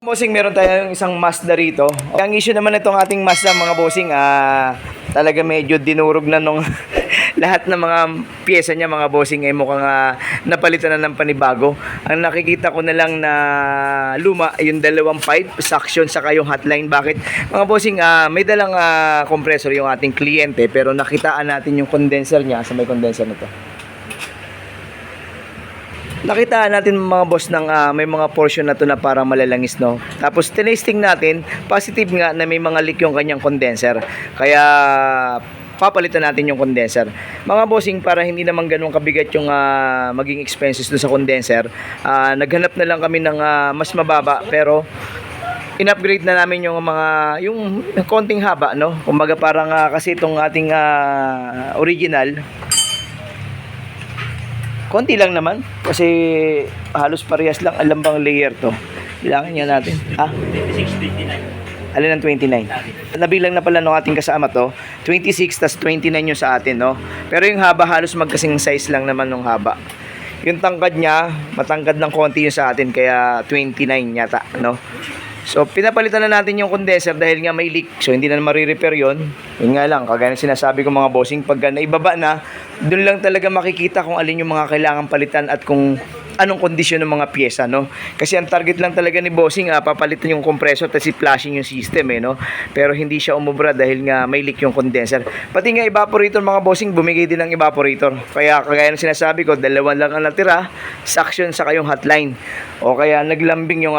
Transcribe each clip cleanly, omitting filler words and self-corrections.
Bossing, meron tayong isang Mazda rito. Ang issue naman itong ating Mazda mga bossing, talaga medyo dinurog na nung lahat ng mga pyesa niya mga bossing ay mukhang napalitan na ng panibago. Ang nakikita ko na lang na luma, yung dalawang pipe, suction saka yung hotline. Bakit? Mga bossing, may dalang compressor yung ating kliyente pero nakitaan natin yung condenser niya sa may condenser na to. Nakitaan natin mga boss ng may mga portion na to na parang malalangis, no? Tapos tinesting natin, positive nga na may mga leak yung kanyang condenser. Kaya papalitan natin yung condenser. Mga bossing, para hindi naman ganun kabigat yung maging expenses do sa condenser, naghanap na lang kami ng mas mababa pero in-upgrade na namin yung konting haba, no? Kumbaga parang kasi itong ating original konti lang naman kasi halos parehas lang. Alam bang layer to? Bilangin nga natin. 26, 29. Alin ang 29? Nabilang na pala ng ating kasama to. 26 tas 29 yung sa atin, no? Pero yung haba halos magkasing size lang naman ng haba. Yung tangkad niya, matangkad ng konti yung sa atin kaya 29 yata, no? So, pinapalitan na natin yung condenser dahil nga may leak. So, hindi na marirepair yun. Yun nga lang, kagaya ng sinasabi ko mga bossing, pag naibaba na, doon lang talaga makikita kung alin yung mga kailangan palitan at kung anong kondisyon ng mga pyesa, no? Kasi ang target lang talaga ni bossing, papalitan yung compressor at i-flashing yung system, no? Pero hindi siya umubra dahil nga may leak yung condenser. Pati nga evaporator mga bossing, bumigay din ng evaporator. Kaya kagaya ng sinasabi ko, dalawa lang ang natira, suction saka yung hotline. O kaya naglambing yung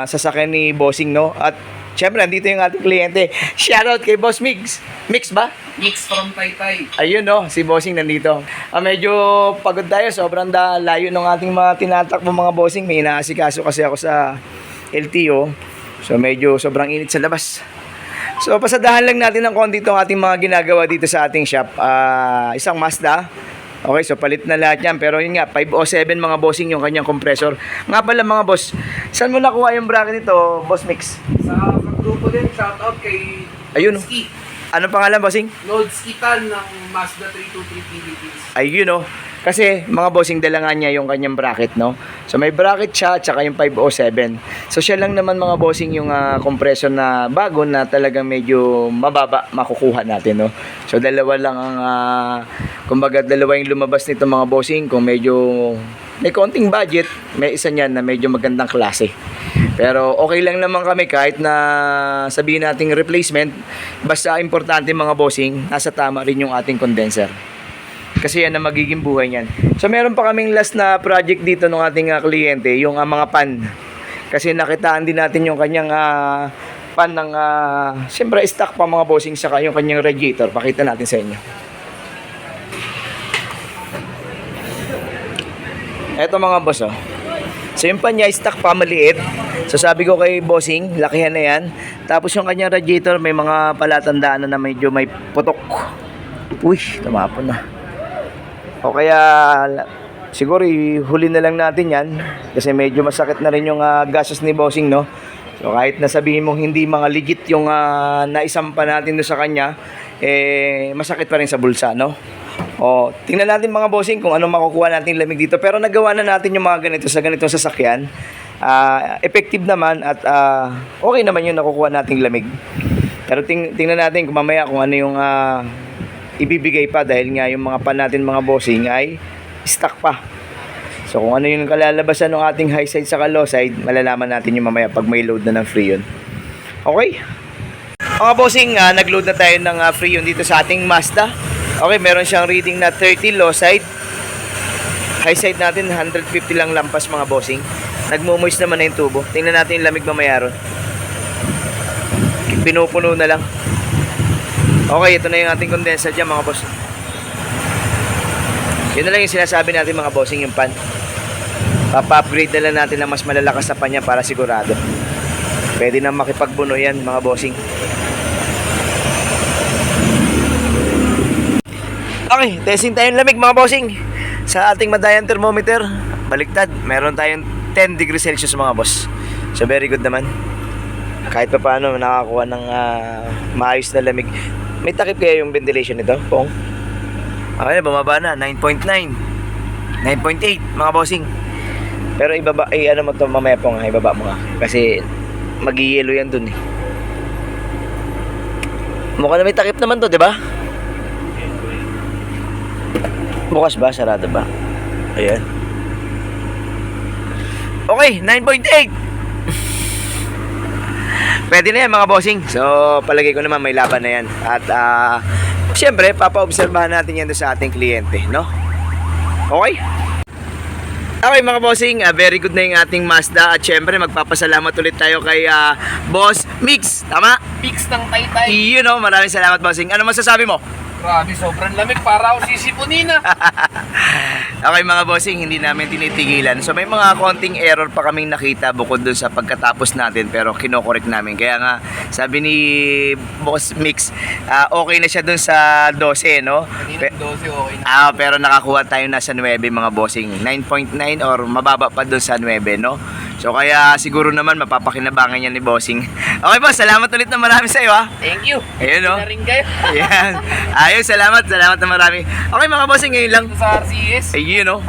sasakyan ni bossing, no? At syempre, nandito yung ating kliyente. Shoutout kay Boss Mix. Mix ba? Mix from Taytay. Ayun, no, si bossing nandito. Medyo pagod tayo, sobrang layo ng ating mga tinatakbo mga bossing. May inaasikaso kasi ako sa LTO. So medyo sobrang init sa labas. So pasadahan lang natin ng konti itong ating mga ginagawa dito sa ating shop. Isang Mazda. Okay, so palit na lahat yan. Pero yun nga, 507 mga bossing yung kanyang compressor. Nga pala mga boss, saan mo nakuha yung bracket nito, Boss Mix? Sa grupo din, shoutout kay Ayun, Ski. anong pangalan, bossing? Lord Skitan ng Mazda 323 Philippines. Ayun, no. Kasi mga bossing, dala nga niya yung kanyang bracket, no. So may bracket siya tsaka yung 507. So siya lang naman mga bossing yung compressor na bago na talagang medyo mababa makukuha natin, no. So dalawa lang ang kumbaga dalawa yung lumabas nito mga bossing. Kung medyo may konting budget, may isa niyan na medyo magandang klase. Pero okay lang naman kami kahit na sabihin nating replacement, basta importante mga bossing, nasa tama rin yung ating condenser. Kasi yan ang magiging buhay niyan. So meron pa kaming last na project dito ng ating kliyente, yung mga pan. Kasi nakitaan din natin yung kanyang pan ng siyempre stock pa mga bossing, saka yung kanyang radiator. Pakita natin sa inyo. Eto mga boss, oh. So yung pan niya stock pa maliit. So sabi ko kay bossing, lakihan na yan. Tapos yung kanyang radiator may mga palatandaan na medyo may putok. Uy, tumapon na. O kaya siguro ihuli na lang natin yan kasi medyo masakit na rin yung gastos ni bossing, no? So kahit na sabihin mong hindi mga legit yung naisampa natin doon sa kanya, masakit pa rin sa bulsa, no? O, tingnan natin mga bossing kung anong makukuha natin lamig dito. Pero nagawa na natin yung mga ganito sa ganitong sasakyan. Effective naman at okay naman yung nakukuha nating lamig. Pero tingnan natin kung mamaya kung ano yung ibibigay pa dahil nga yung mga pan natin mga bossing ay stock pa. So kung ano yung kalalabasan ng ating high side sa low side, malalaman natin yung mamaya pag may load na ng Freon. Okay? Mga bossing, nag-load na tayo ng Freon dito sa ating Mazda. Okay, meron siyang reading na 30 low side. High side natin 150 lang lampas mga bossing. Nagmo-moist naman na yung tubo. Tingnan natin yung lamig mamaya ron. Pinupuno na lang. Okay, ito na yung ating condenser dyan mga boss. Yun na lang yung sinasabi natin mga bossing, yung pan. Papa-upgrade na lang natin ng mas malalakas na pan niya para sigurado. Pwede na makipagbuno yan mga bossing. Okay, testing tayong lamig mga bossing. Sa ating madayan thermometer, baliktad, meron tayong 10 degrees Celsius mga boss. So very good naman. Kahit pa paano nakakuha ng maayos na lamig. May takip kaya yung ventilation nito, Pong? Okay, bumaba na, 9.9 9.8 mga bossing. Pero ibaba, ano mo to mamaya po nga, ibaba mo nga. Kasi Mag-yellow yan dun eh. Mukha na may takip naman to, di ba? Bukas ba? Sarado ba? Ayan. Okay, 9.8. Pwede na yan mga bossing. So, palagay ko naman may laban na yan. At, siyempre, papaobserbahan natin yan doon sa ating kliyente, no? Okay? Okay mga bossing, very good na yung ating Mazda. At siyempre, magpapasalamat ulit tayo kay Boss Mix. Tama? Mix ng Taytay. You know, maraming salamat bossing. Ano masasabi mo? Grabe, sobrang lamig. Para ako sisipunin na. Okay mga bossing, hindi namin tinitigilan. So may mga konting error pa kaming nakita bukod dun sa pagkatapos natin, pero kinokorek namin. Kaya nga, sabi ni Boss Mix, okay na siya dun sa 12, no? Kanina 12, okay na. Pero nakakuha tayo na sa 9 mga bossing. 9.9 or mababa pa dun sa 9, no? So kaya siguro naman mapapakinabangan yan ni bossing. Okay boss, salamat ulit na marami sa iyo ha. Thank you. Ayun no. Na rin kayo. Ayan. Ayun, salamat na marami. Okay mga bossing, ngayon lang. Ito sa RCS. Ayun no.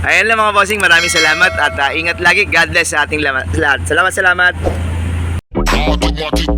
Ayan lang mga bossing, maraming salamat at ingat lagi. God bless sa ating lahat. Salamat. Automatic.